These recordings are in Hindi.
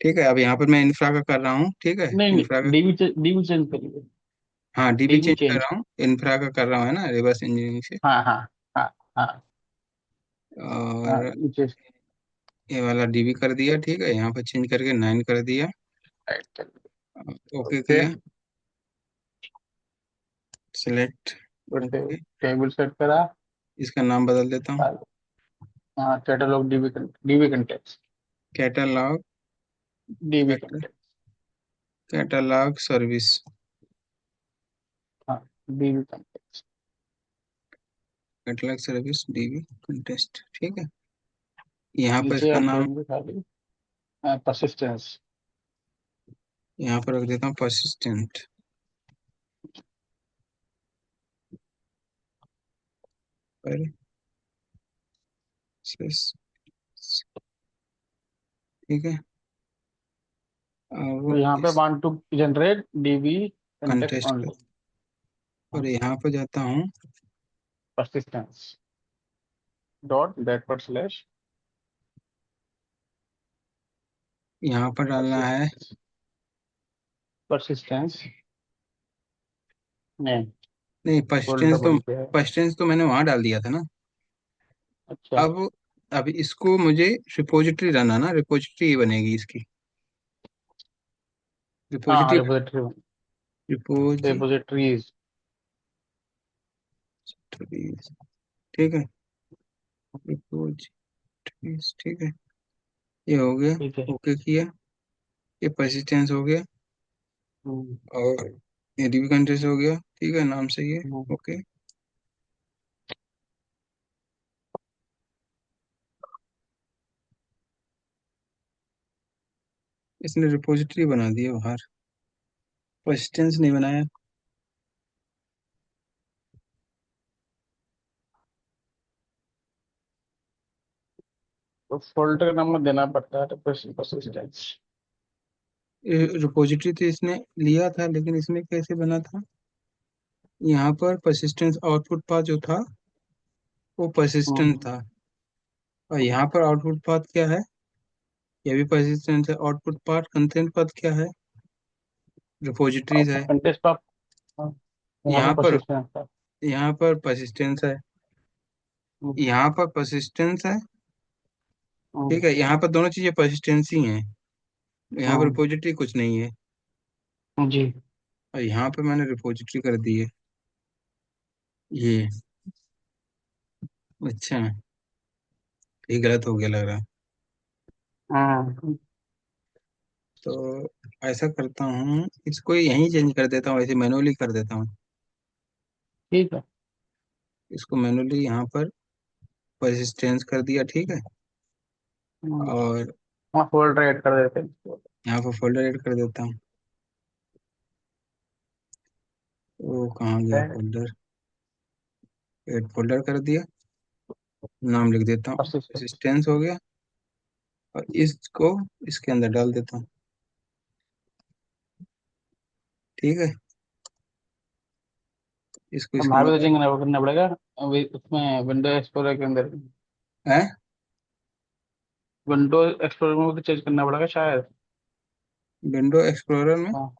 ठीक है, अब यहाँ पर मैं इंफ्रा का कर रहा हूँ, ठीक है, नहीं इंफ्रा नहीं, का। डीबी चेंज करिए। हाँ, डीबी डीबी चेंज कर चेंज। रहा हूँ, इंफ्रा का कर रहा हूँ, है ना, रिवर्स इंजीनियरिंग से। हाँ हाँ हाँ हाँ हाँ, और नीचे। ये वाला डीबी कर दिया, ठीक है, यहाँ पर चेंज करके 9 कर दिया। राइट चल। Okay okay. किया, सिलेक्ट। ओके, टेबल सेट करा। इसका नाम बदल देता हूँ। हाँ, catalogue DB context. Catalogue, DB context. Catalogue service. हाँ, DB context. Catalogue service DB context, ठीक है। यहाँ पर नीचे इसका आप नाम, देंगे खाली परसिस्टेंस। यहाँ पर रख देता हूँ परसिस्टेंट। ठीक है, तो अब यहाँ पे इस want to generate DB context contest only. पर, और यहाँ पर जाता हूँ। परसिस्टेंस डॉट बैकवर्ड स्लैश यहाँ पर डालना है। परसिस्टेंस। परसिस्टेंस नेम नहीं, फोल्डर पर्सिस्टेंस तो, बन गया है। मैंने वहां डाल दिया था ना। अच्छा। अब अब इसको मुझे रिपोजिटरी रन है ना, रिपोजिटरी बनेगी इसकी। हाँ हाँ, रिपोजिटरी, रिपोजिटरी, रिपोजिटरीज। ठीक है, रिपोजिटरी, ठीक है, ये हो गया। ठीक है। ओके किया, ये परसिस्टेंस हो गया, हम्म, और ये डीबी कंट्रीज हो गया, ठीक है, नाम सही है। हम्म, ओके, इसने रिपोजिटरी बना दिया बाहर, परसिस्टेंस नहीं बनाया। तो फोल्डर नंबर देना पड़ता है तो परसिस्टेंस। रिपोजिटरी तो इसने लिया था, लेकिन इसमें कैसे बना था? यहाँ पर परसिस्टेंस आउटपुट पाथ जो था वो परसिस्टेंट हम्म। था, और यहाँ पर आउटपुट पाथ क्या है? ये भी परसिस्टेंट है। आउटपुट पाथ कंटेंट पाथ क्या है? रिपोजिटरीज है। कंटेस्ट पर यहाँ पे यहाँ पर, परसिस्टेंस था। परसिस्टेंस है, हम्म, यहाँ पर परसिस्टेंस है, हम्म, ठीक है, यहाँ पर दोनों चीजें परसिस्टेंसी हैं, यहाँ पर हम्म, रिपोजिटरी कुछ नहीं है। जी। और यहाँ पे मैंने रिपोजिटरी कर दी है ये। अच्छा, ये गलत हो गया लग रहा है। हाँ तो ऐसा करता हूँ, इसको यहीं चेंज कर देता हूँ, ऐसे मैनुअली कर देता हूँ। ठीक है। इसको मैनुअली यहाँ पर परसिस्टेंस कर दिया, ठीक है। हम्म, और हाँ, फोल्डर ऐड कर देते हैं। यहाँ पर फोल्डर ऐड कर देता हूँ। वो कहाँ गया फोल्डर? ऐड फोल्डर कर दिया, नाम लिख देता हूँ, परसिस्टेंस। परसिस्टेंस हो गया। और इसको इसके अंदर डाल देता हूँ, ठीक है, इसको हम इसके भाई अंदर तो डाल। चेंज करना पड़ेगा अभी उसमें विंडो एक्सप्लोरर के अंदर। है, विंडो एक्सप्लोरर में भी चेंज करना पड़ेगा शायद। विंडो एक्सप्लोरर में। हाँ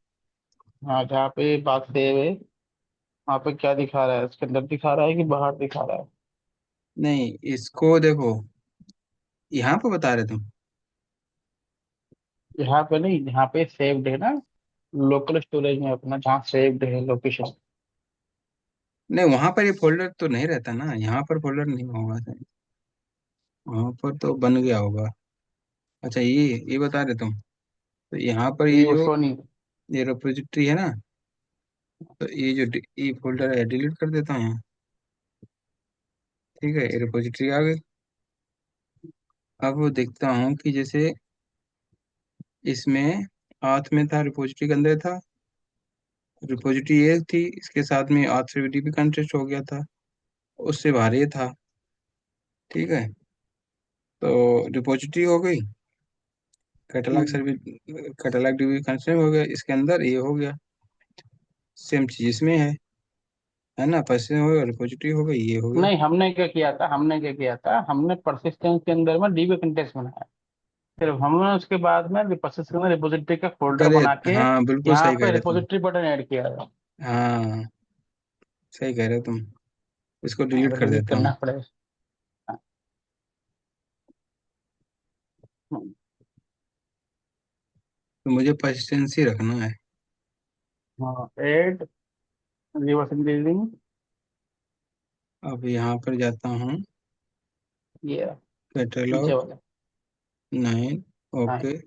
हाँ, जहाँ पे बात सेव है वहाँ पे क्या दिखा रहा है, उसके अंदर दिखा रहा है कि बाहर दिखा रहा है। नहीं, इसको देखो, यहाँ पे बता रहे तुम। यहाँ पे नहीं, यहाँ पे सेव्ड है ना, लोकल स्टोरेज में अपना जहाँ सेव्ड है लोकेशन। नहीं, वहां पर ये फोल्डर तो नहीं रहता ना, यहाँ पर फोल्डर नहीं होगा शायद। वहां पर तो बन गया होगा। अच्छा, ये बता रहे तुम। तो यहाँ पर ये नहीं, वो जो, शो नहीं। ये रिपोजिटरी है ना, तो ये जो ये फोल्डर है डिलीट कर देता हूँ यहाँ। ठीक है, ये रिपोजिटरी आ गई। अब वो देखता हूँ कि जैसे इसमें हाथ में था, रिपोजिटरी के अंदर था, रिपोजिटरी ये थी, इसके साथ में R3D भी कंटेस्ट हो गया था, उससे बाहर ये था, ठीक है। तो रिपोजिटरी हो गई, कैटलॉग हम्म, सर्विस, कैटलॉग डीबी कंटेस्ट हो गया, इसके अंदर ये हो गया, सेम चीज इसमें है ना, पैसे हो गए, रिपोजिटरी हो गई, ये हो गया। नहीं, हमने क्या किया था, हमने परसिस्टेंस के अंदर में डीबी कंटेक्स बनाया। फिर हमने उसके बाद में प्रोसेस करना, रिपोजिटरी का फोल्डर करे, बना के हाँ बिल्कुल यहाँ सही कह पे रहे तुम। रिपोजिटरी बटन ऐड किया है। हाँ सही कह रहे हो तुम। इसको हाँ, डिलीट तो कर डिलीट देता हूँ। करना पड़ेगा। तो मुझे परसिस्टेंसी रखना है। हाँ, एड रिवर्स इंक्रीजिंग। अब यहाँ पर जाता हूँ, ये नीचे कैटलॉग, वाला। 9, हाँ, ओके।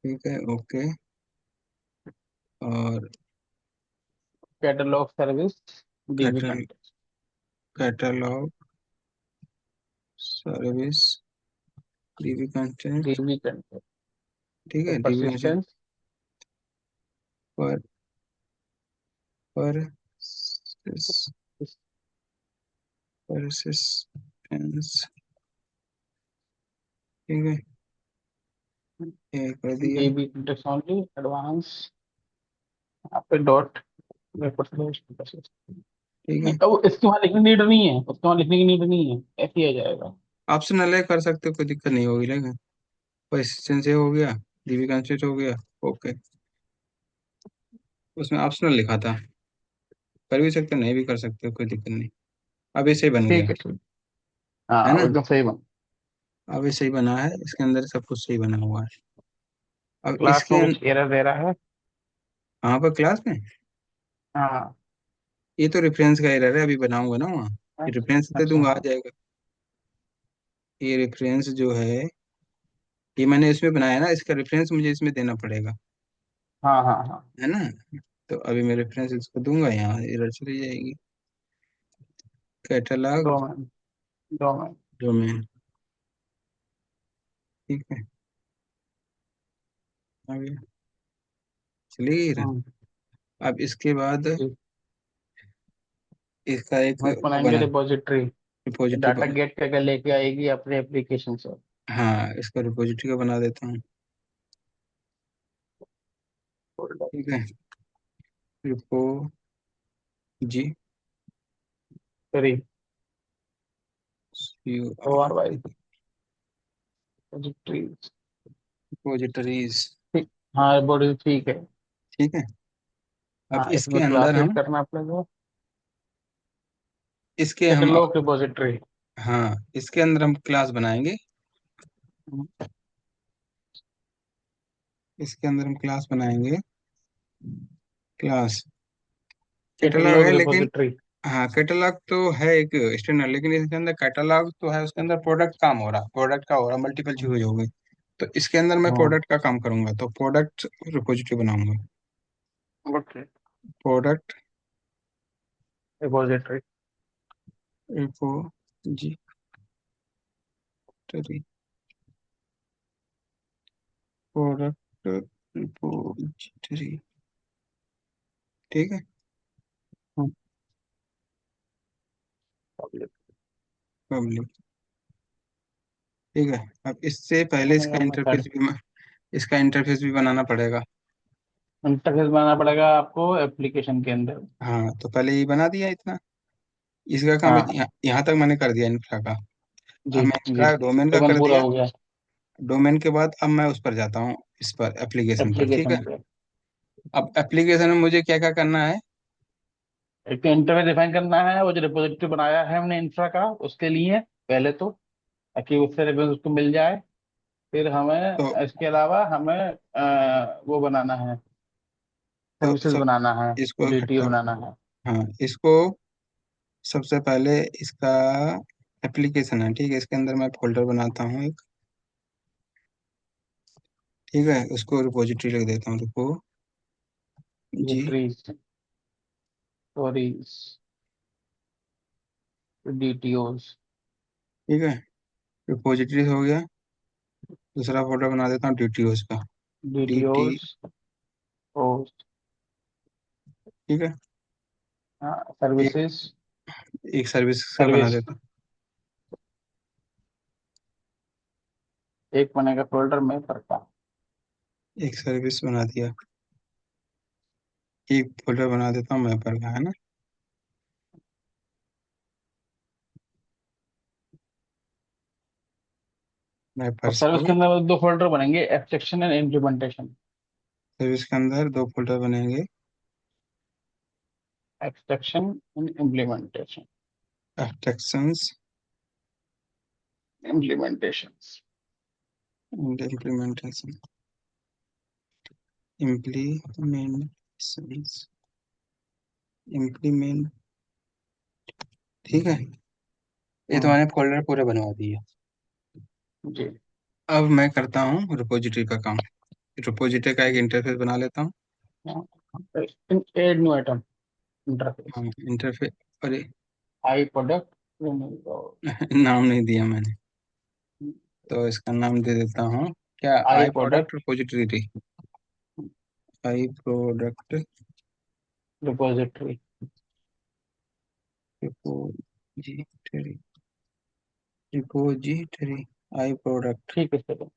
ठीक है, ओके। और catalogue service dB cattle content. Catalogue service dB content. DB content. ठीक तो है, डीबी कंटेंट परसिस्टेंस। पर पर परसिस्टेंस। ठीक है, ये कर दिया। DB content only advance. यहाँ पे डॉट। ठीक है, अब इसके वहां लिखने की नीड नहीं है, उसके वहां लिखने की नीड नहीं है, ऐसे ही आ जाएगा। ऑप्शनल है, कर सकते हो, कोई दिक्कत नहीं होगी, लेकिन परसिस्टेंस हो गया, डीबी कंटेंट हो गया, ओके। उसमें ऑप्शनल लिखा था, कर भी सकते हो, नहीं भी कर सकते हो, कोई दिक्कत नहीं। अब ये सही बन गया, ठीक है, ठीक। है हाँ, ना। अब एकदम सही बन। अब ये सही बना है, इसके अंदर सब कुछ सही बना हुआ है। अब क्लास इसके में कुछ एरर दे रहा है। यहाँ पर क्लास में, हाँ। ये तो रेफरेंस का एरर है, अभी बनाऊंगा ना वहाँ। ये अच्छा, रेफरेंस दे अच्छा। दूंगा, आ जाएगा। ये रेफरेंस जो है, ये मैंने इसमें बनाया ना, इसका रेफरेंस मुझे इसमें देना पड़ेगा, हाँ, हाँ, हाँ। है ना। तो अभी मैं रेफरेंस इसको दूंगा, यहाँ एरर चली जाएगी। Catalogue domain. डोमेन। डोमेन। ठीक है, अभी चलिए एरर। हम्म। अब इसके बाद ठीक। इसका एक हम वो बनाएंगे बना, रिपोजिटरी। रिपोजिटरी डाटा को। गेट करके लेके आएगी अपने एप्लीकेशन से। हाँ, इसका रिपोजिटरी का बना देता हूँ। ठीक है, रिपो जी, sorry. U O R R Y repository. Repositories. ठीक। हाँ, रिपोजिटरी ठीक है। ठीक है, अब हाँ, इसके इसमें अंदर क्लास एड हम, करना पड़ेगा। इसके हम कैटलॉग रिपोजिटरी। हाँ, इसके अंदर हम क्लास बनाएंगे। इसके अंदर हम क्लास बनाएंगे, क्लास कैटलॉग है कैटलॉग लेकिन, रिपोजिटरी। हाँ कैटलॉग तो है एक स्टैंडर्ड, लेकिन इसके अंदर कैटलॉग तो है, उसके अंदर प्रोडक्ट काम हो रहा, प्रोडक्ट का हो रहा, मल्टीपल चीज होगी। तो इसके अंदर मैं हाँ। प्रोडक्ट का काम करूंगा, तो प्रोडक्ट रिपोजिटरी बनाऊंगा। Okay. Product repository. Repository, product repository. ठीक है, पब्लिक। ठीक है, अब इससे पहले इसका इंटरफेस भी इसका इंटरफेस भी बनाना पड़ेगा। इंटरफेस बनाना पड़ेगा आपको एप्लीकेशन के अंदर। हाँ, तो पहले ये बना दिया इतना, इसका काम हाँ। यहाँ तक मैंने कर दिया इंफ्रा का। अब जी, मैं जी। इंफ्रा डोमेन का सेवन कर पूरा दिया। हो गया। डोमेन के बाद अब मैं उस पर जाता हूँ, इस पर एप्लीकेशन पर, ठीक है। एप्लीकेशन पे। अब एप्लीकेशन में मुझे क्या क्या करना है। एक तो इंटरफेस डिफाइन करना है, वो जो रिपोजिटरी बनाया है हमने इंफ्रा का, उसके लिए पहले तो, ताकि उससे रेफरेंस उसको मिल जाए। फिर हमें तो इसके अलावा हमें वो बनाना है। तो सर्विसेज सब बनाना है। इसको डीटीओ इकट्ठा, बनाना है। हाँ इसको सबसे पहले इसका एप्लीकेशन है, ठीक है, इसके अंदर मैं फोल्डर बनाता हूँ एक। ठीक है, उसको रिपोजिटरी लिख देता हूँ, रिपो जी। रिट्रीज। स्टोरीज। डीटीओज। ठीक है, रिपोजिटरी हो गया। दूसरा फोल्डर बना देता हूँ डीटीओस का, डी टी। डीटीओज। पोस्ट। ठीक है, एक सर्विसेज। एक सर्विस का बना सर्विस। देता हूँ। एक बनेगा फोल्डर में करता। एक सर्विस बना दिया, एक फोल्डर बना देता हूँ मैपर का, है ना। मैं और फर्श सर्विस को, के अंदर दो फोल्डर बनेंगे, एब्स्ट्रैक्शन एंड इम्प्लीमेंटेशन। सर्विस के अंदर दो फोल्डर बनेंगे। Abstraction and implementation. Abstractions implementation. And implementation. Implementations, implement. ठीक है, ये हम्म। तुम्हारे फोल्डर पूरे बनवा दिए। जी। अब मैं करता हूँ रिपोजिटरी का काम। रिपोजिटरी का एक इंटरफेस बना लेता हूँ। Add new item interface. हाँ, इंटरफेस। अरे, आई प्रोडक्ट। नाम नहीं दिया मैंने, तो इसका नाम दे देता हूँ। क्या? I I product product repository. I product repository. Repository, repository, I product ठीक है सर।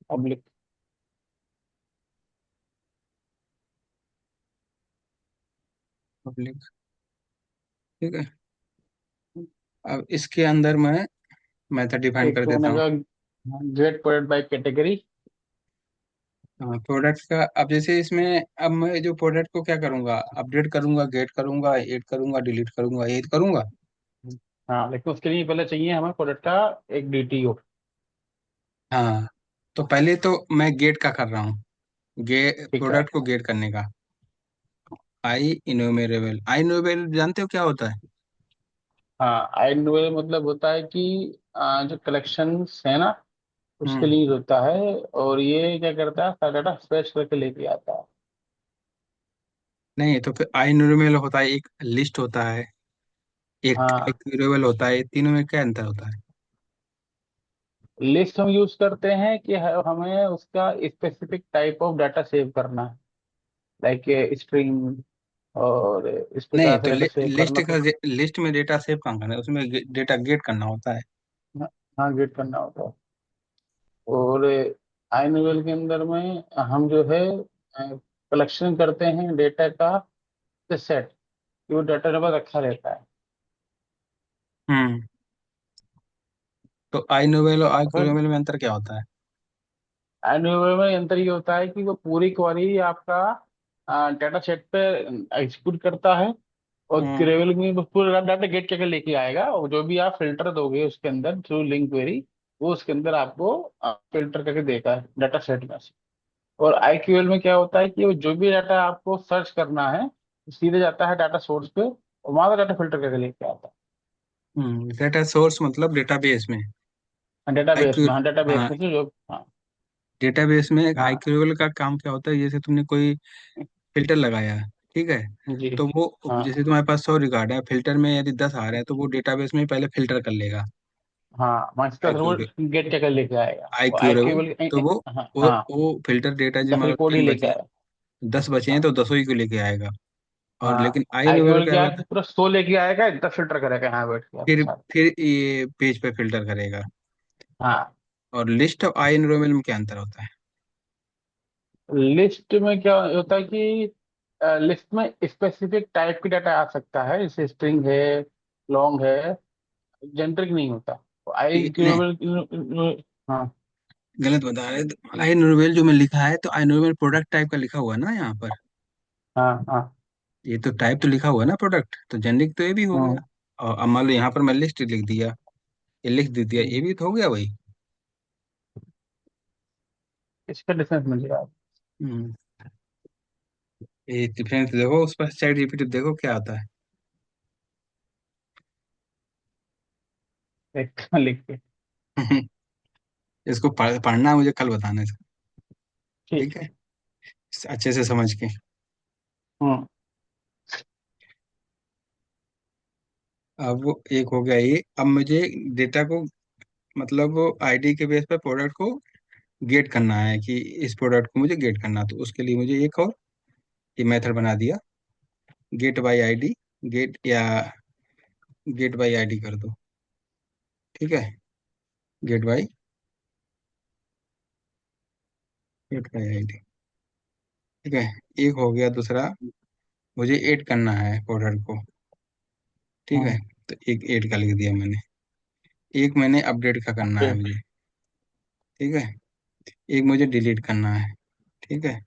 पब्लिक। पब्लिक। ठीक है, अब इसके अंदर मैं मेथड डिफाइन एक कर तो देता हूँ। बनेगा गेट प्रोडक्ट बाय कैटेगरी। हाँ, प्रोडक्ट का अब जैसे इसमें, अब मैं जो प्रोडक्ट को क्या करूंगा, अपडेट करूंगा, गेट करूंगा, ऐड करूंगा, डिलीट करूंगा, ये तो करूंगा। हाँ, लेकिन उसके लिए पहले चाहिए हमें प्रोडक्ट का एक डीटीओ। हाँ, तो पहले तो मैं गेट का कर रहा हूँ। ठीक है। प्रोडक्ट को गेट करने का। आई इन्यूमरेबल, आई इन्यूमरेबल जानते हो क्या होता है? हाँ, आइडेंटिफायर मतलब होता है कि जो कलेक्शंस है ना, उसके हम्म। लिए होता है। और ये क्या करता है, सारा डाटा फ्रेश करके लेके आता है। नहीं, तो फिर आई इन्यूमरेबल होता है, एक लिस्ट होता है, एक हाँ, इक्यूरेबल होता है, ये तीनों में क्या अंतर होता है? लिस्ट हम यूज करते हैं कि हमें उसका specific type of data save करना है, लाइक स्ट्रिंग, और इस नहीं, प्रकार से तो डाटा सेव लिस्ट करना का, तो। लिस्ट में डेटा सेव कहाँ करना है, उसमें डेटा गेट करना होता है। हाँ, गेट करना होता है। और आइनोवेल के अंदर में हम जो है कलेक्शन करते हैं डेटा का सेट, वो डाटा नंबर रखा रहता है। हम्म। तो आई नोवेल और आई और फिर क्यूरेबल में अंतर क्या होता है? एनुअल में अंतर ये होता है कि वो पूरी क्वेरी आपका डाटा सेट पे एग्जीक्यूट करता है। और हम्म। क्यूरेबल में वो पूरा डाटा गेट करके लेके आएगा, और जो भी आप फिल्टर दोगे उसके अंदर थ्रू लिंक क्वेरी, वो उसके अंदर आपको फिल्टर करके देगा डाटा सेट में से। और आईक्यूएल में क्या होता है कि वो जो भी डाटा आपको सर्च करना है, वो सीधे जाता है डाटा सोर्स पे, और वहां का डाटा फिल्टर करके लेके आता डेटा सोर्स मतलब डेटाबेस में। है आई डेटाबेस क्यू में। हाँ, डेटाबेस हाँ, में से जो। हाँ। डेटाबेस में एक आई हाँ। क्यूरेबल का काम क्या होता है, जैसे तुमने कोई फिल्टर लगाया है, ठीक है, जी। तो वो, हाँ। जैसे तुम्हारे पास 100 रिकॉर्ड है, फिल्टर में यदि 10 आ रहे हैं तो वो डेटाबेस में पहले फिल्टर कर लेगा। हाँ, मास्टर आई वो क्यूरेबल, गेट करके लेके आएगा, आई वो क्यूरेबल, आईक्यूएल। तो वो हाँ वो हाँ, वो फिल्टर डेटा जो 10 मान लो रिकॉर्ड ही 10 लेके बचे, आएगा। 10 बचे हैं हाँ। तो 10 ही को लेके आएगा। और हाँ, लेकिन आई नोवेल आईक्यूएल क्या क्या है करता कि है, पूरा 100 लेके आएगा, 10 फिल्टर करेगा यहाँ बैठ के आपके फिर साथ। फिर ये पेज पे फिल्टर करेगा। हाँ, और लिस्ट ऑफ आई नोवेल में क्या अंतर होता है? लिस्ट में क्या होता है कि लिस्ट में स्पेसिफिक टाइप की डाटा आ सकता है, जैसे स्ट्रिंग है, लॉन्ग है, जेनरिक नहीं होता। नहीं, आईक्यूएल। हाँ गलत बता रहे, तो आई नोवेल जो मैं लिखा है, तो आई नोवेल प्रोडक्ट टाइप का लिखा हुआ है ना यहाँ पर। हाँ हाँ। ये तो टाइप तो लिखा हुआ है ना प्रोडक्ट, तो जेनरिक तो ये भी हो गया। हम्म। और अब मान लो यहाँ पर मैं लिस्ट लिख दिया, ये लिख दे दिया, ये भी तो हो गया वही। इसका डिफरेंस मिल जाएगा। हम्म। ये डिफरेंस देखो, उस पर चैट जीपीटी देखो क्या आता है। एक लिख के। इसको पढ़ना है मुझे, कल बताना है। ठीक ठीक है। है, अच्छे से समझ के। हम्म। अब वो एक हो गया ये, अब मुझे डेटा को, मतलब आईडी के बेस पर प्रोडक्ट को गेट करना है, कि इस प्रोडक्ट को मुझे गेट करना, तो उसके लिए मुझे एक और ये मेथड बना दिया, गेट बाय आईडी। गेट या गेट बाय आईडी कर दो। ठीक है, get by, get by ID. ठीक है, एक हो गया। दूसरा, मुझे ऐड करना है प्रोडक्ट को। ठीक हम्म। है, तो एक ऐड का लिख दिया मैंने। एक मैंने अपडेट का करना है अपडेट। मुझे। ठीक है। एक मुझे डिलीट करना है। ठीक है।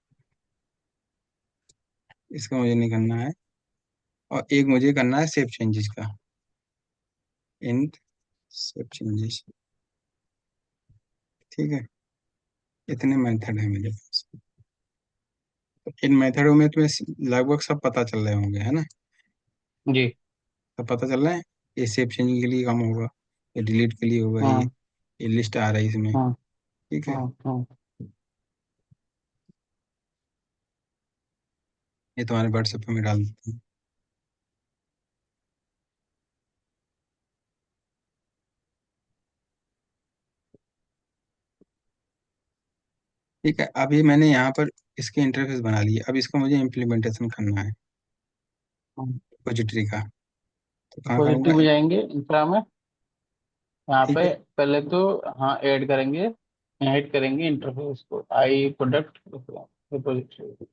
इसका मुझे नहीं करना है। और एक मुझे करना है सेव चेंजेस का। इन सेव चेंजेस। ठीक है। इतने मेथड है मेरे पास। इन मेथडों में तुम्हें लगभग सब पता चल रहे होंगे, है ना? जी। सब पता चल रहा है। ये सेव चेंजिंग के लिए काम होगा, ये डिलीट के लिए होगा, हाँ ये लिस्ट आ रहा है इसमें। हाँ ठीक है। हाँ हाँ। ये तुम्हारे व्हाट्सएप पे मैं डाल देता हूँ। ठीक है। अभी मैंने यहाँ पर इसके इंटरफेस बना लिए, अब इसका मुझे इम्प्लीमेंटेशन करना है रिपोजिटरी का। तो कहाँ करूँगा? पॉजिटिव में जाएंगे इंफ्रा में। यहाँ ठीक पे है। पहले तो, हाँ, ऐड करेंगे, ऐड करेंगे इंटरफेस को, आई प्रोडक्ट रिपोजिटरी।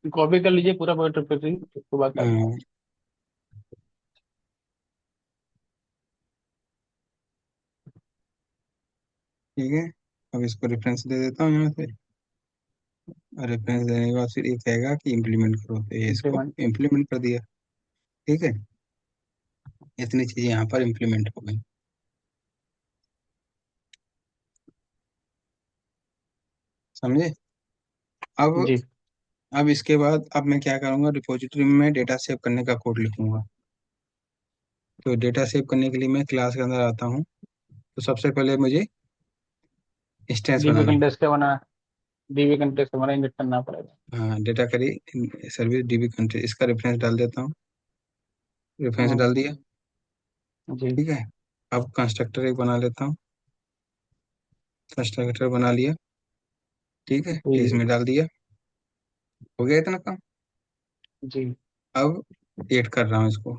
कॉपी कर लीजिए पूरा रिपोजिटरी, उसके बाद कर लेंगे। हाँ, ठीक है। अब इसको रेफरेंस दे देता हूँ यहाँ से। और रेफरेंस देने के बाद फिर ये कहेगा कि इम्प्लीमेंट करो, तो ये इसको इंप्लीमेंट। इम्प्लीमेंट कर दिया। ठीक है। इतनी चीज़ें यहाँ पर इम्प्लीमेंट हो गई। समझे? अब जी। अब इसके बाद अब मैं क्या करूँगा, रिपोजिटरी में मैं डेटा सेव करने का कोड लिखूंगा। तो डेटा सेव करने के लिए मैं क्लास के अंदर आता हूँ। तो सबसे पहले मुझे इंस्टेंस डीबी बनाना कंटेस्ट का बना, डीबी कंटेस्ट हमारा इंजेक्ट करना पड़ेगा। हाँ, डेटा करी सर्विस डीबी कंट्री, इसका रेफरेंस डाल देता हूँ। रेफरेंस हाँ। डाल दिया। जी। ठीक है। अब कंस्ट्रक्टर एक बना लेता हूँ। कंस्ट्रक्टर बना लिया। ठीक है, ये जी। इसमें डाल दिया। हो गया इतना काम। जी। अब ऐड कर रहा हूँ इसको।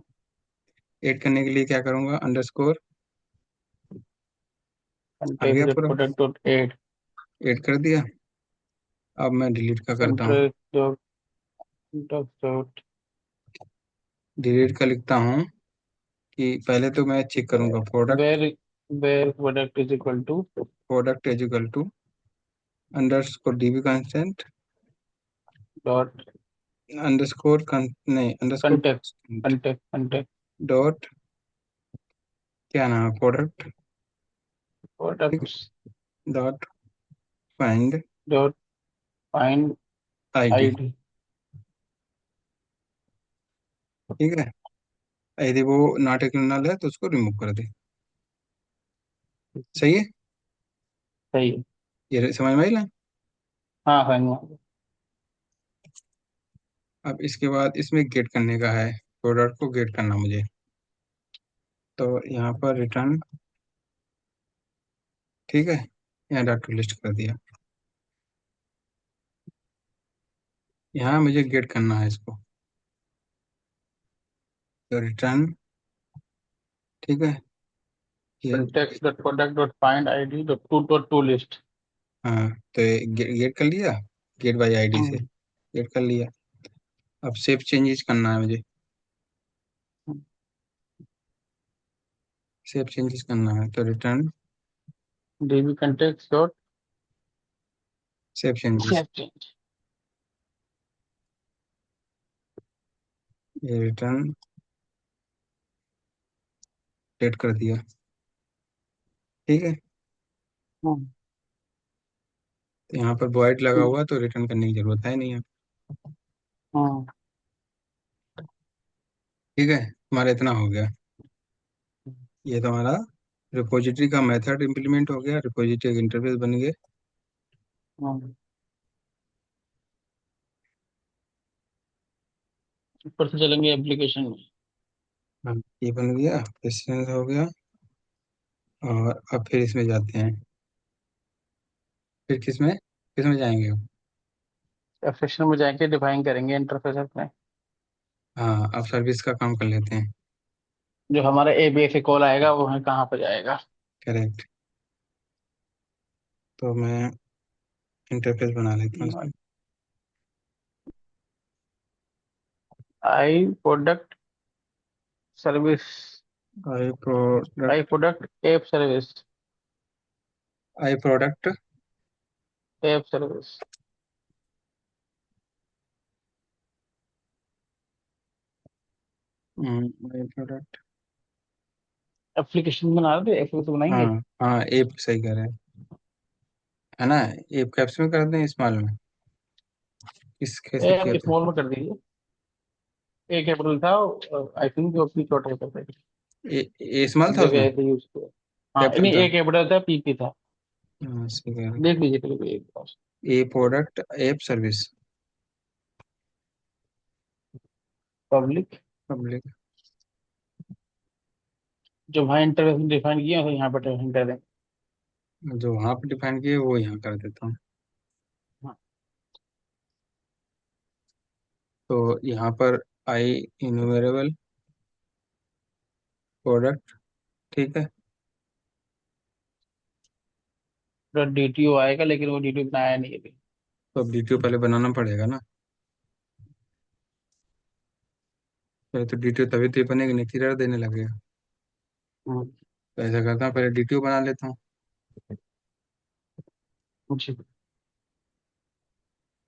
ऐड करने के लिए क्या करूँगा, अंडरस्कोर। आ गया कंटेस्ट पूरा। Product dot add. ऐड कर दिया। अब मैं डिलीट का करता हूँ। कंटेस्ट डॉट डॉट डिलीट का लिखता हूँ कि पहले तो मैं चेक करूँगा product. Where where product is equal to product is equal to underscore DB constant. Dot underscore नहीं, underscore contact contact contact dot क्या नाम है, प्रोडक्ट। ठीक प्रोडक्ट्स है। Dot find dot find ID. ID. ठीक है। यदि वो नॉट एक्नॉलेज है तो उसको रिमूव कर दे। सही है। सही है। ये समझ में आई ना? हाँ फाइंड। अब इसके बाद इसमें गेट करने का है, प्रोडक्ट को गेट करना मुझे। तो यहाँ पर रिटर्न। ठीक है। यहाँ डॉट टू लिस्ट कर दिया। यहाँ मुझे गेट करना है इसको। तो रिटर्न। ठीक है। ये context dot product dot find ID dot to list. हाँ, तो ये गेट कर लिया। गेट बाय आईडी से गेट कर लिया। अब सेव चेंजेस करना है मुझे। सेव चेंजेस करना है तो return DB context dot save changes. Save change. ये रिटर्न डेट कर दिया। ठीक है। तो यहाँ पर वॉइड लगा हुआ तो रिटर्न करने की जरूरत है नहीं है। ठीक है, हमारा इतना हो गया। ये तो हमारा रिपोजिटरी का मेथड इम्प्लीमेंट हो गया, रिपोजिटरी का इंटरफेस बन गया। ऊपर से चलेंगे एप्लीकेशन में। हाँ, ये बन गया, पेशेंस हो गया। और अब फिर इसमें जाते हैं। फिर किसमें किसमें जाएंगे हम? एप्लीकेशन में जाके डिफाइन करेंगे इंटरफेस अपने। हाँ, अब सर्विस का काम कर लेते हैं। जो हमारा एबीए से कॉल आएगा वो है कहाँ पर जाएगा। करेक्ट। तो मैं इंटरफेस बना लेता हूँ इसमें। I product service. I I product. Product app service. I product. App service. I product. Application बना रहे थे, एप्लीकेशन हाँ। बनाएंगे। हाँ, एप सही कह रहे हैं, है ना। एप कैप्स में कर दें, स्मॉल में, किस कैसे किया ऐप था। स्मॉल में कर दीजिए। एक कैपिटल था, आई थिंक जो अपनी छोटा होता था। ए स्मॉल सब था जगह उसमें, ऐसे यूज किया। हाँ कैपिटल नहीं, था। एक कैपिटल था, पीपी था। हाँ, सही कह रहे देख लीजिए कभी एक बार। हैं। A product app service. Public. Public. जो वहाँ इंटरफेस डिफाइन किया है यहाँ पर डिफाइन कर दें। जो वहाँ पे डिफाइन किए वो यहाँ कर देता हूँ। हाँ। तो यहाँ पर आई इन्यूमरेबल प्रोडक्ट, ठीक है। पूरा डीटीओ आएगा, लेकिन वो डीटीओ बनाया नहीं है अभी। तो अब डीटीओ पहले बनाना पड़ेगा ना। पहले तो डीटीओ तभी तो ये बनेगी, नहीं एरर देने लगेगा। हम्म, तो ऐसा करता हूँ, पहले डीटीओ बना लेता हूँ। जी।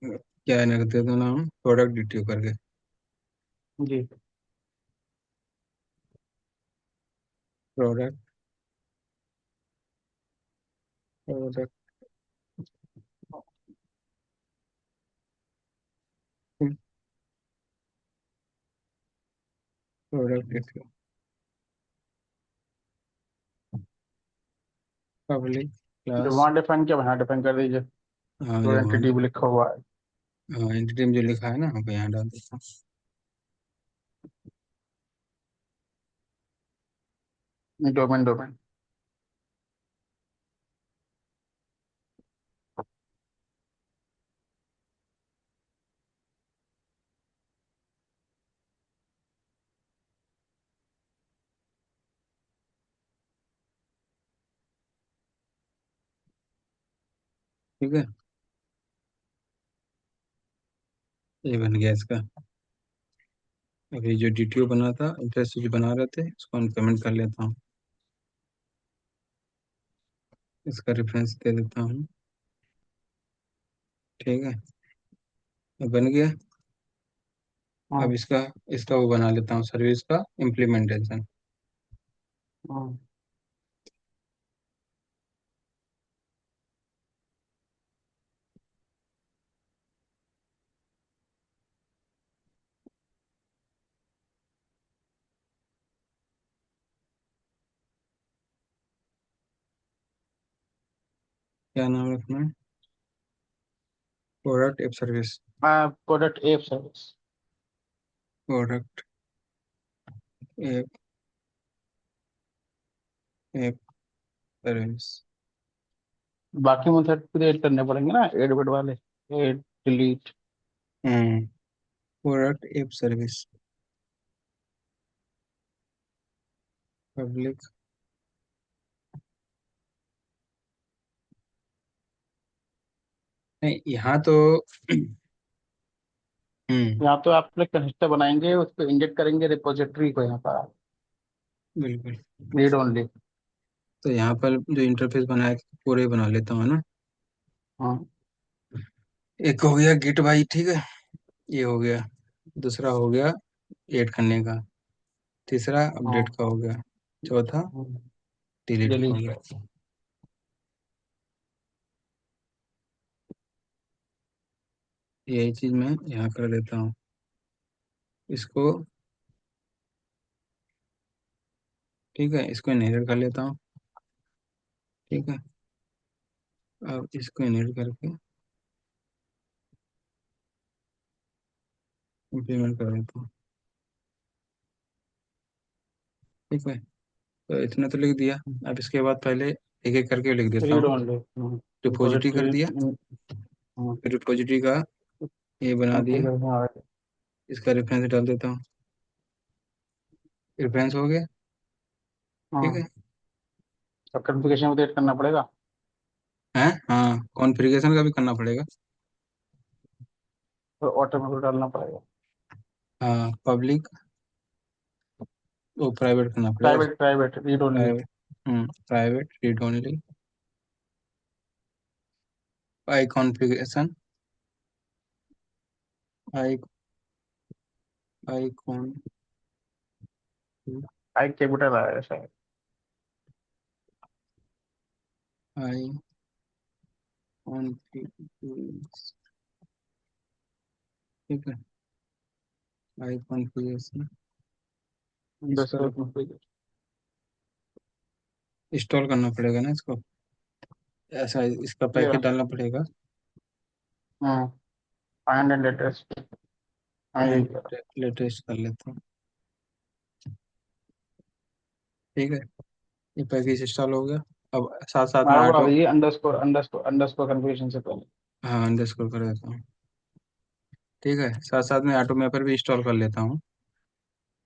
क्या है ना, दे दो नाम प्रोडक्ट डीटीओ करके। जी। Product. Product. Product DTO. Public जो क्लास। वहाँ डिफाइन किया वहाँ डिफाइन कर दीजिए। हाँ, जो जो वहाँ, एंटिटी भी लिखा हुआ है। हाँ एंटिटी में जो लिखा है ना, वहाँ पे यहाँ डाल देता हूँ। Domain domain. ठीक है, ये बन गया इसका। अभी जो डीटीओ बना था, इंटरेस्ट जो बना रहे थे, उसको हम कमेंट कर लेता हूँ। इसका रेफरेंस दे देता हूँ। ठीक है, अब बन गया। अब हाँ। इसका इसका वो बना लेता हूँ, सर्विस का इम्प्लीमेंटेशन। हाँ। क्या नाम रखना है, product app service. Product app service. Product app, app service. बाकी मेथड क्रिएट करने पड़ेंगे ना, एड वेड वाले। Add, delete. Hmm, product app service. Public. नहीं, यहाँ तो हम्म, यहाँ तो आप अपने कंस्ट्रक्टर बनाएंगे, उसको इंजेक्ट करेंगे रिपोजिटरी को यहाँ पर। बिल्कुल। Read only. तो यहाँ पर जो इंटरफेस बनाया, पूरे ही बना लेता हूँ ना। हाँ। एक हो गया गिट भाई, ठीक है, ये हो गया। दूसरा हो गया ऐड करने का। तीसरा अपडेट हाँ। का हो गया। चौथा डिलीट का हो डिलीट। गया। यही चीज मैं यहाँ कर देता हूँ। इसको, ठीक है, इसको इनहेरिट कर लेता हूँ। ठीक है, अब इसको इनहेरिट करके इम्प्लीमेंट कर देता हूँ। ठीक है, तो इतना तो लिख दिया। अब इसके बाद पहले एक एक करके लिख देता रीड हूँ। ओनली। रिपोजिटरी कर रिपोजिटरी। दिया। रिपोजिटरी का ये बना दिया। कॉन्फ़िगर में आएगा। इसका रेफरेंस डाल देता हूँ। रेफरेंस हो गया। ठीक हाँ। है। अब कॉन्फ़िगरेशन अपडेट करना पड़ेगा। है, हाँ, कॉन्फ़िगरेशन का भी करना पड़ेगा। तो ऑटोमेटिक डालना पड़ेगा। हाँ पब्लिक, वो प्राइवेट करना पड़ेगा। Private, private read only. Private. Private read only. I configuration. I I con I capital आया है शायद। I configuration. ठीक है। I configuration. इसका अंडरस्कोर कॉन्फ़िगर। इंस्टॉल करना पड़ेगा ना इसको, ऐसा इसका या पैकेट डालना पड़ेगा। हाँ, फाइंड एंड लेटेस्ट। हाँ यही है। लेटेस्ट कर लेता हूँ। ठीक है, ये पैकेज इंस्टॉल हो गया। अब साथ साथ में आपको ऑटो। अभी अंडरस्कोर अंडरस्कोर अंडरस्कोर कन्फिग्रेशन से पहले। हाँ अंडरस्कोर कर देता हूँ। ठीक है, साथ साथ में ऑटो मैपर भी इंस्टॉल कर लेता हूँ,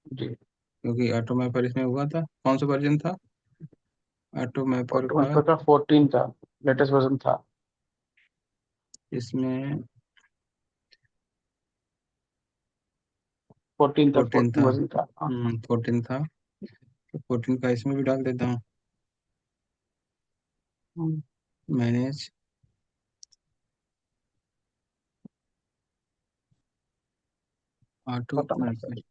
जी। क्योंकि ऑटो मैपर इसमें हुआ था। कौन सा वर्जन था ऑटो मैपर का? ऑटोमेटिक का 14 था, लेटेस्ट वर्जन था। इसमें 14 था, 14 14 था। वर्जन था हाँ। 14 था, तो 14 का इसमें भी डाल देता हूँ। Manage auto mapper. ऑटोमेटिक।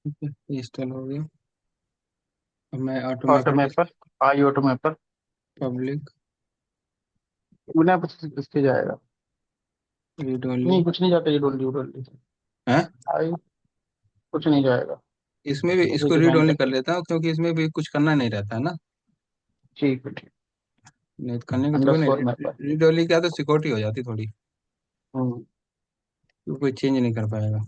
ठीक है, ये इंस्टॉल हो गया। अब मैं ऑटो मैपर पे ऑटोमेपर, आई ऑटोमेपर। पब्लिक बिना कुछ इसके जाएगा। रीड ओनली नहीं कुछ नहीं जाता, ये डोंट रीड ओनली। है। आई कुछ नहीं जाएगा। इसमें भी ऐसे इसको रीड डिजाइन ओनली कर। कर लेता हूँ, क्योंकि इसमें भी कुछ करना नहीं रहता है ना। ठीक है ठीक। नहीं तो करने को थोड़ी अंडरस्कोर नहीं, मैपर। रीड ओनली क्या, तो सिक्योरिटी हो जाती थोड़ी, हम्म। तो कोई चेंज नहीं कर पाएगा।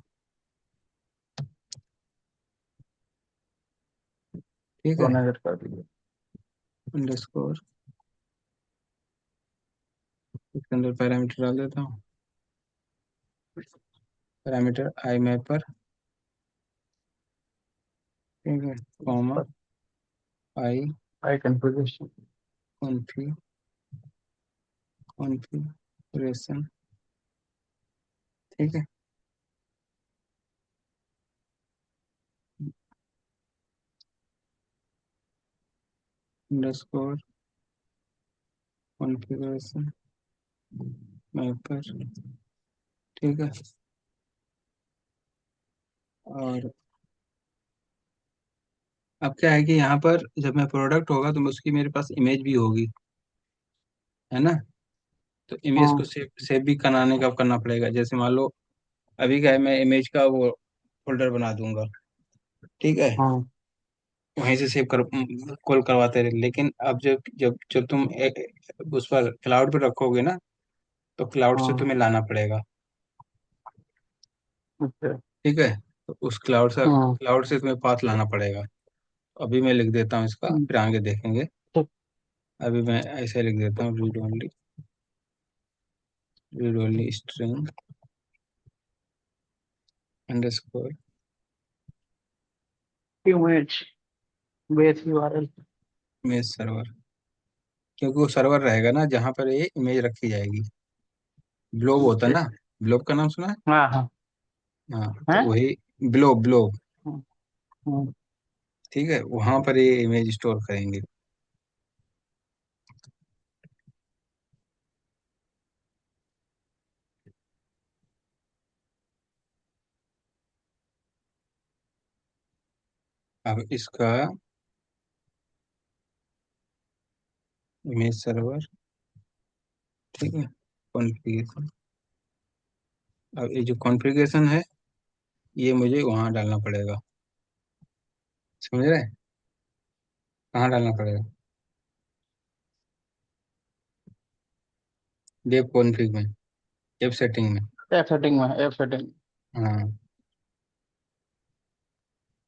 ठीक है, दोनों एडिट कर दीजिए। अंडरस्कोर, इसके अंदर पैरामीटर डाल देता हूँ। पैरामीटर आई मैपर। ठीक है, कॉमा आई आई कन्फिग्रेशन। कॉन्फ़िगरेशन। ठीक है, अंडरस्कोर कॉन्फ़िगरेशन मैपर। ठीक है, और अब क्या है कि यहाँ पर जब मैं प्रोडक्ट होगा तो उसकी मेरे पास इमेज भी होगी, है ना। तो इमेज को हाँ सेव भी कराने का करना पड़ेगा। जैसे मान लो अभी क्या है, मैं इमेज का वो फोल्डर बना दूंगा। ठीक है, हाँ वहीं से सेव कर कॉल करवाते रहे। लेकिन अब जब जब जब तुम उस पर क्लाउड पर रखोगे ना, तो क्लाउड से हाँ। तुम्हें लाना पड़ेगा। अच्छा। ठीक है, तो उस हाँ। क्लाउड से तुम्हें पाथ लाना पड़ेगा। अभी मैं लिख देता हूँ इसका, हम्म, फिर आगे देखेंगे। ठीक। अभी मैं ऐसे लिख देता हूँ, read only string underscore image base URL. Image server, क्योंकि वो सर्वर रहेगा ना जहाँ पर ये इमेज रखी जाएगी। ब्लोब होता है ठीक। ना, ब्लोब का नाम सुना है? हाँ हाँ। हाँ, तो हैं? वही ब्लोब ब्लोब। हम्म, हम्म। ठीक है, वहां पर ये इमेज स्टोर करेंगे। अब इसका इमेज सर्वर। ठीक है, कॉन्फ़िगरेशन। अब ये जो कॉन्फ़िगरेशन है, ये मुझे वहां डालना पड़ेगा। समझ रहे हैं? कहाँ डालना पड़ेगा? वेब कॉन्फ़िग में, वेब सेटिंग में। ऐप सेटिंग में, ऐप सेटिंग। हाँ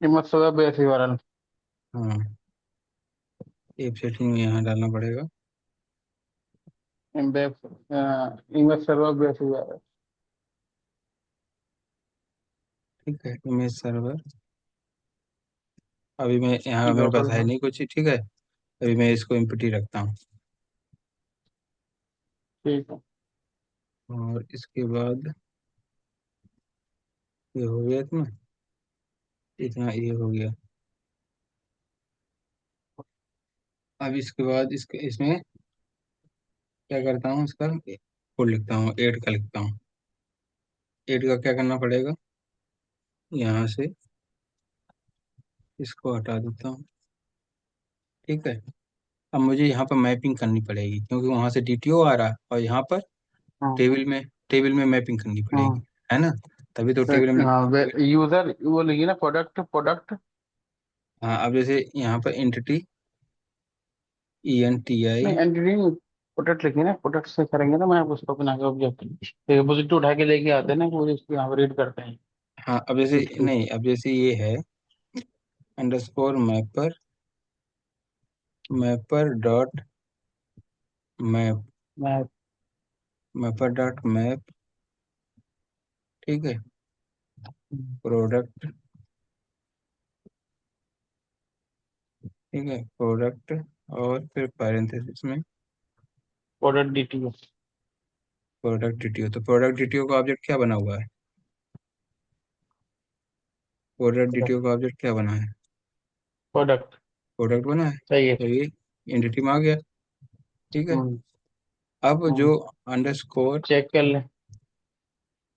इमेज सर्वर बेस यूआरएल। हाँ, वेब सेटिंग में यहाँ डालना पड़ेगा। वेब इमेज सर्वर बेस हो जाएगा। ठीक है, इमेज सर्वर। अभी मैं यहाँ मेरे पास लोकल है में। नहीं कुछ, ठीक है। अभी मैं इसको एम्प्टी रखता हूँ। ठीक है। और इसके बाद ये हो गया इतना, इतना ये हो गया। अब इसके बाद इसके इसमें क्या करता हूँ, इसका कोड लिखता हूँ, ऐड का लिखता हूँ। ऐड का क्या करना पड़ेगा, यहाँ से इसको हटा देता हूँ। ठीक है। अब मुझे यहाँ पर मैपिंग करनी पड़ेगी, क्योंकि वहाँ से डीटीओ आ रहा है और यहाँ पर हाँ टेबल में मैपिंग करनी पड़ेगी, हाँ। है ना। तभी तो तो टेबल में। हाँ यूजर वो लिखिए ना, प्रोडक्ट प्रोडक्ट। हाँ, अब जैसे यहाँ पर एंटिटी, ENTI। नहीं एंटिटी नहीं, प्रोडक्ट लिखिए ना, प्रोडक्ट से करेंगे ना, मैं उसको बना के ऑब्जेक्ट रिपोजिटरी उठा के लेके आते हैं ना, वो इसको यहाँ पर रीड करते हैं हाँ, अब जैसे इसकी। नहीं, अब जैसे ये है underscore mapper, mapper dot map, मैं। Mapper dot map. ठीक है। प्रोडक्ट। ठीक है, प्रोडक्ट। और फिर पैरेंथेसिस में प्रोडक्ट डिटेल। प्रोडक्ट डिटियो। तो प्रोडक्ट डिटियो का ऑब्जेक्ट क्या बना हुआ है, प्रोडक्ट डिटियो का ऑब्जेक्ट क्या बना है, प्रोडक्ट। प्रोडक्ट बना है। सही है। तो ये एंटिटी में आ गया। ठीक है। हम्म। अब जो हम्म। अंडरस्कोर चेक कर लें।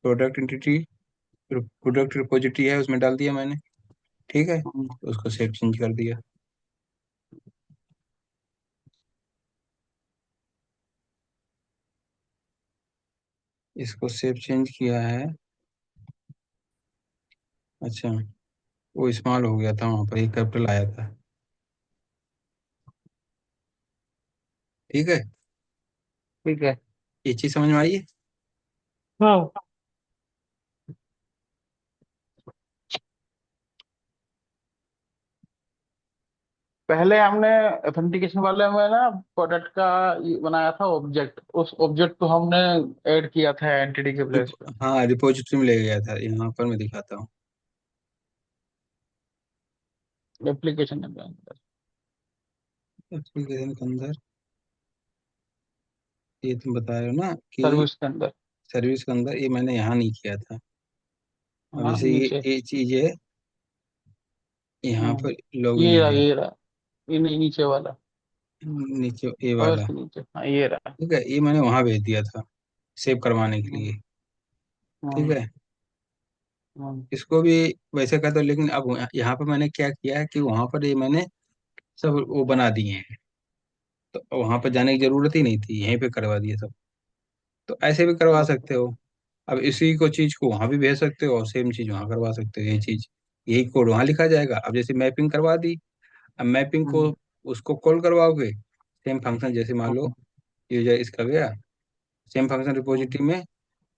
प्रोडक्ट एंटिटी, प्रोडक्ट रिपोजिटरी है, उसमें डाल दिया मैंने। ठीक है। हम्म। उसको सेव चेंज कर दिया। इसको सेव चेंज किया है। अच्छा, वो स्मॉल हो गया था, वहां पर एक कैपिटल आया था। ठीक है। ठीक है। ये चीज समझ में आई है। हाँ। पहले हमने ऑथेंटिकेशन वाले में ना प्रोडक्ट का ये बनाया था ऑब्जेक्ट, उस ऑब्जेक्ट को हमने ऐड किया था एंटिटी के प्लेस पे। हाँ, रिपोजिटरी में ले गया था, यहाँ पर मैं दिखाता हूँ। एप्लीकेशन के अंदर। एप्लीकेशन के अंदर, ये तुम बता रहे हो ना कि सर्विस के अंदर। सर्विस के अंदर, ये मैंने यहाँ नहीं किया था। अब हाँ जैसे नीचे। ये चीज है, यहाँ हम्म। पर लॉगिन है, ये रहा, ये नहीं नीचे वाला। नीचे ये और वाला। इसके नीचे हाँ ये रहा। ठीक है, ये मैंने वहां भेज दिया था सेव करवाने के हम्म। लिए। ठीक हम्म। है। हम्म। इसको भी वैसे कर दो, लेकिन अब यहाँ पर मैंने क्या किया है कि वहां पर ये मैंने सब वो बना दिए हैं, तो वहां पर जाने की जरूरत ही नहीं थी, यहीं पे करवा दिए सब। तो ऐसे भी करवा सकते हो। अब इसी को चीज को वहां भी भेज सकते हो और सेम चीज वहां करवा सकते हो, यही चीज, यही कोड वहां लिखा जाएगा। अब जैसे मैपिंग करवा दी, अब मैपिंग को हम्म। उसको कॉल करवाओगे, सेम फंक्शन, जैसे मान लो हम्म। यूजर इसका गया, सेम फंक्शन हम्म। रिपोजिटरी में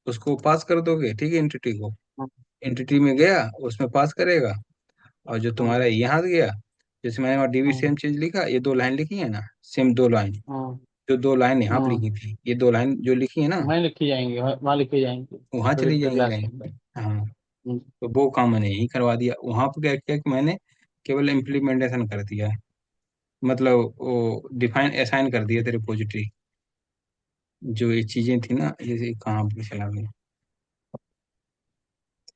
उसको पास कर दोगे। ठीक है, एंटिटी को, हम्म। एंटिटी में गया, उसमें पास करेगा। और जो हम्म। तुम्हारा यहाँ गया, जैसे मैंने वहाँ डीबी हम्म। सेम चीज लिखा, ये दो लाइन लिखी है ना, सेम दो लाइन, हम्म। जो दो लाइन यहाँ पे हम्म। लिखी थी, ये दो लाइन जो लिखी है ना, वहीं लिखी जाएंगी, वहाँ लिखी जाएंगी वहाँ चली रजिस्टर जाएंगी क्लास के लाइन। अंदर। हाँ। हम्म। तो वो काम मैंने यही करवा दिया, वहां पर क्या किया कि मैंने केवल इम्प्लीमेंटेशन कर दिया है, मतलब वो डिफाइन असाइन कर दिया थे रिपोजिटरी। जो ये चीजें थी ना, ये कहाँ पे चला गया,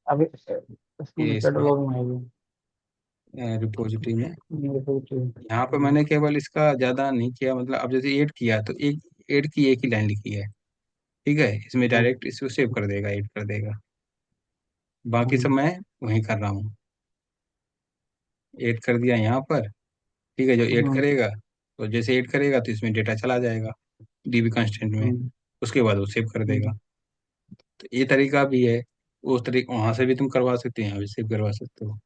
अभी इसमें ये इसमें कैटलॉग में है ये। रिपोजिटरी में। यहाँ पे हम्म। मैंने केवल इसका ज्यादा नहीं किया, मतलब अब जैसे ऐड किया तो एक ऐड की एक ही लाइन लिखी है। ठीक है, इसमें हम्म। डायरेक्ट इसको सेव कर देगा, ऐड कर देगा। बाकी सब हम्म। मैं वहीं कर रहा हूँ, ऐड कर दिया यहाँ पर। ठीक है, जो ऐड हम्म। करेगा, तो जैसे ऐड करेगा तो इसमें डेटा चला जाएगा डीबी कंस्टेंट में, हम्म। उसके बाद वो सेव कर देगा। हम्म। तो ये तरीका भी है, उस तरीके वहां से भी तुम करवा सकते हो, यहाँ भी सेव करवा सकते हो।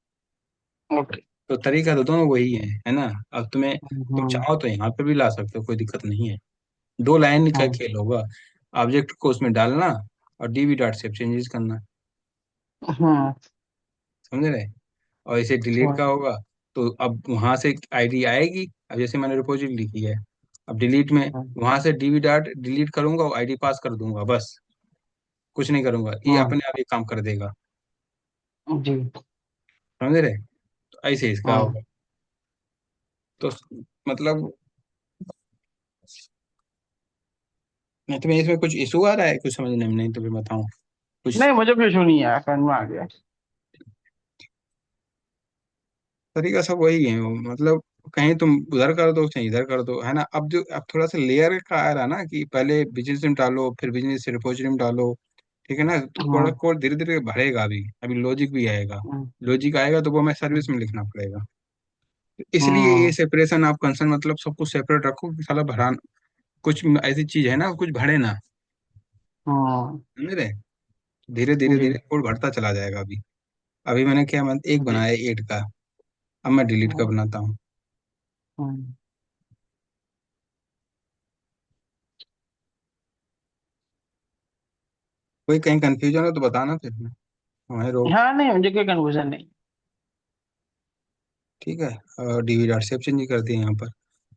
ओके। तो तरीका तो दोनों वही है ना। अब तुम्हें, तुम हम्म। चाहो तो यहाँ पे भी ला सकते हो, कोई दिक्कत नहीं है। दो लाइन का हाँ। खेल होगा, ऑब्जेक्ट को उसमें डालना और डीबी डॉट सेव चेंजेस करना। हाँ। समझ रहे। और इसे डिलीट समझ का होगा, तो अब वहां से आईडी आएगी। अब जैसे मैंने रिपोजिटरी लिखी है, अब डिलीट में हम्म। वहां से डीबी डाट डिलीट करूंगा और आईडी पास कर दूंगा, बस कुछ नहीं करूंगा, ये हम्म। अपने आप ये काम कर देगा। जी। समझ रहे? तो ऐसे इसका हम्म। होगा। तो मतलब, नहीं तो मैं इसमें कुछ इशू आ रहा है कुछ समझने में, नहीं तो फिर बताऊं कुछ। नहीं, मुझे कुछ नहीं आया, समझ में आ गया। तरीका सब वही है, मतलब कहीं तुम उधर कर दो चाहे इधर कर दो, है ना। अब जो अब थोड़ा सा लेयर का आ रहा ना कि पहले बिजनेस में डालो फिर बिजनेस रिपोजिटरी में डालो, ठीक है ना, तो हम्म। प्रोडक्ट कोड धीरे धीरे बढ़ेगा। अभी अभी लॉजिक भी आएगा, हम्म। लॉजिक आएगा तो वो हमें सर्विस में लिखना पड़ेगा। तो इसलिए ये हम्म। सेपरेशन आप कंसर्न, मतलब सब कुछ सेपरेट रखो कि साला भरा, कुछ ऐसी चीज है ना कुछ भरे ना। हम्म। समझ रहे? धीरे धीरे जी। धीरे कोड बढ़ता चला जाएगा। अभी अभी मैंने क्या, मैं एक जी। बनाया 8 का, अब मैं डिलीट का हम्म। बनाता हूँ। हम्म। कोई कहीं कंफ्यूजन हो तो बताना फिर मैं वहीं रोक। हाँ, नहीं मुझे कोई कन्फ्यूजन नहीं। ठीक है, और डीवी डॉट सेव चेंज कर दिए यहाँ पर।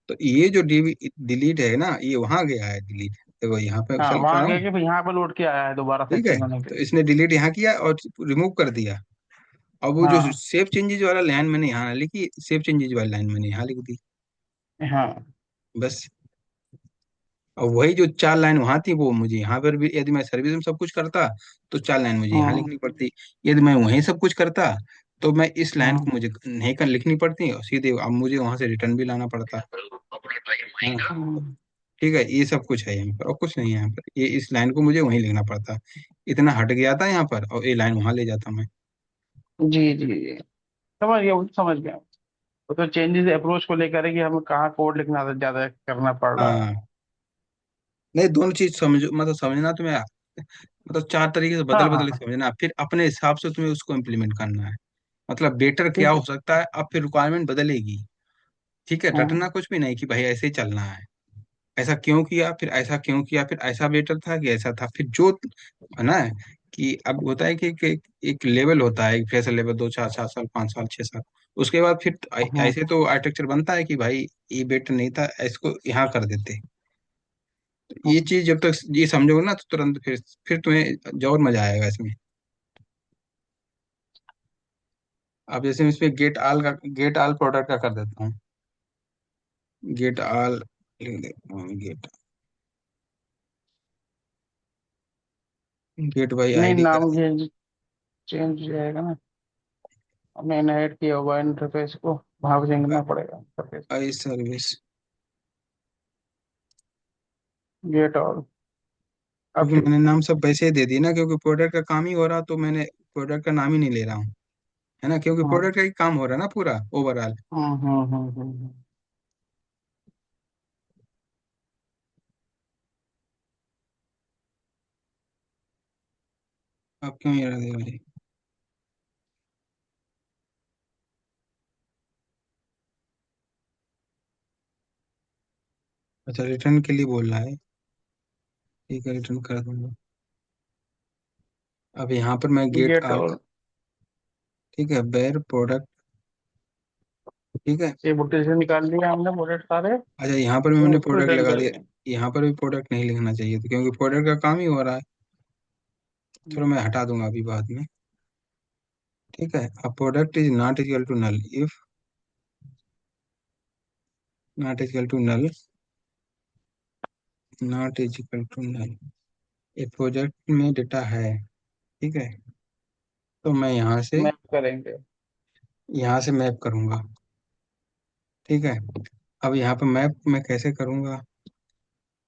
तो ये जो डीवी डिलीट है ना, ये वहां गया है डिलीट, देखो यहाँ पे हाँ, सेल कर वहां रहा गए हूँ। कि फिर यहाँ पे लौट के आया है दोबारा से ठीक है, चेंज होने के तो लिए। इसने डिलीट यहाँ किया और रिमूव कर दिया। अब वो जो हाँ। सेव चेंजेज वाला लाइन मैंने यहाँ लिखी, सेव चेंजेज वाली लाइन मैंने यहाँ लिख दी, हाँ। बस। और वही जो 4 लाइन वहां थी वो मुझे यहाँ पर भी, यदि मैं सर्विस में सब कुछ करता तो 4 लाइन मुझे यहाँ हम्म। लिखनी पड़ती। यदि मैं वहीं सब कुछ करता तो मैं इस लाइन हम्म। को मुझे नहीं कर लिखनी पड़ती और सीधे अब मुझे वहां से रिटर्न भी लाना पड़ता, है ना। हम्म। ठीक है, ये सब कुछ है यहाँ पर और कुछ नहीं है यहाँ पर, ये इस लाइन को मुझे वहीं लिखना पड़ता। इतना हट गया था यहाँ पर और ये लाइन वहां ले जाता मैं। जी जी जी, समझ गया, वो तो समझ गया। वो तो चेंजेस अप्रोच को लेकर है कि हमें कहाँ कोड लिखना ज्यादा करना पड़ रहा है। हाँ, नहीं दोनों चीज समझो, मतलब समझना तुम्हें, मतलब 4 तरीके से हाँ बदल बदल हाँ। के समझना, फिर अपने हिसाब से तुम्हें उसको इम्प्लीमेंट करना है। मतलब बेटर क्या ठीक हो है। सकता है, अब फिर रिक्वायरमेंट बदलेगी। ठीक है, रटना हम्म। कुछ भी नहीं कि भाई ऐसे ही चलना है, ऐसा क्यों किया फिर ऐसा क्यों किया, फिर ऐसा बेटर था कि ऐसा था, फिर जो है ना, कि अब होता है कि एक लेवल होता है, एक फ्रेशर लेवल, 2 4 4 साल 5 साल 6 साल, उसके बाद फिर हम्म। ऐसे तो आर्किटेक्चर बनता है कि भाई ये बेटर नहीं था, इसको यहाँ कर देते। तो ये हम्म। चीज जब तक ये समझोगे ना तो तुरंत फिर तुम्हें और मजा आएगा इसमें। अब जैसे मैं इसमें गेट आल प्रोडक्ट का कर देता हूँ। गेट आल लिख देता हूँ, गेट बाई नहीं, आईडी कर नाम दे। चेंज चेंज हो जाएगा ना। मैंने ऐड किया हुआ इंटरफेस को, वहां पे चेंज करना पड़ेगा इंटरफेस। आई सर्विस, गेट और क्योंकि अपडेट। मैंने नाम सब वैसे ही दे दिए ना, क्योंकि प्रोडक्ट का काम ही हो रहा तो मैंने प्रोडक्ट का नाम ही नहीं ले रहा हूँ, है ना, क्योंकि हम्म। प्रोडक्ट का ही काम हो रहा है ना पूरा ओवरऑल। हम्म। अब क्यों ये रहा दे भाई? अच्छा, रिटर्न के लिए बोल रहा है, ठीक है रिटर्न कर दूंगा। अब यहाँ पर मैं गेट गेट आल, और ठीक है, बेयर प्रोडक्ट, ठीक है। ये बुट्टे से निकाल लिया हमने प्रोडक्ट सारे। अच्छा, यहाँ पर भी तो मैंने उसको प्रोडक्ट रिटर्न लगा दिया। करेंगे। यहाँ पर भी प्रोडक्ट नहीं लिखना चाहिए था क्योंकि प्रोडक्ट का काम ही हो रहा है। चलो मैं हटा दूंगा अभी बाद में। ठीक है, अब product is not equal to null if not equal to null, not is equal to null, ये प्रोजेक्ट में डेटा है, ठीक है, तो मैं मैप करेंगे। यहाँ से मैप करूंगा। ठीक है, अब यहाँ पे मैप मैं कैसे करूंगा?